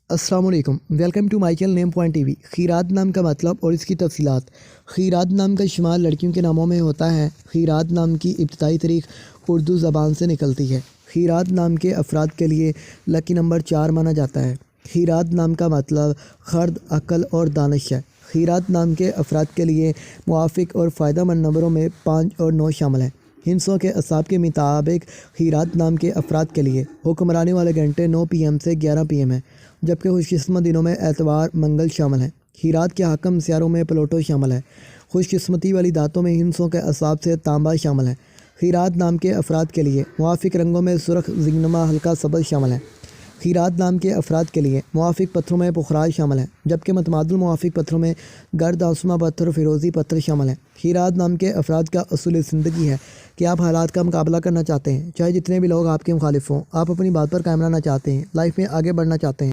السلام علیکم، welcome to my channel name point T V. خیرات نام کا مطلب اور اس کی تفصیلات۔ خیرات نام کا شمار لڑکیوں کے ناموں میں ہوتا ہے۔ خیرات نام کی ابتدائی تاریخ اردو زبان سے نکلتی ہے۔ خیرات نام کے افراد کے لیے لکی نمبر 4 مانا جاتا ہے۔ خیرات نام کا مطلب خرد، عقل اور دانش ہے۔ خیرات نام کے افراد کے لیے موافق اور فائدہ مند نمبروں میں 5 اور 9 شامل ہیں۔ ہندسوں کے اعصاب کے مطابق خیرات نام کے افراد کے لیے حکمرانی والے گھنٹے 9 PM سے 11 PM ہیں، جبکہ خوش قسمت دنوں میں اتوار، منگل شامل ہیں۔ خیرات کے حاکم سیاروں میں پلوٹو شامل ہے۔ خوش قسمتی والی دھاتوں میں ہندسوں کے اعصاب سے تانبا شامل ہے۔ خیرات نام کے افراد کے لیے موافق رنگوں میں سرخ، زنگنما، ہلکا سبز شامل ہیں۔ خیرات نام کے افراد کے لیے موافق پتھروں میں پخراج شامل ہیں، جبکہ متبادل موافق پتھروں میں گرد، آسما پتھر، فیروزی پتھر شامل ہیں۔ خیرات نام کے افراد کا اصول زندگی ہے کہ آپ حالات کا مقابلہ کرنا چاہتے ہیں، چاہے جتنے بھی لوگ آپ کے مخالف ہوں۔ آپ اپنی بات پر قائم رہنا چاہتے ہیں، لائف میں آگے بڑھنا چاہتے ہیں۔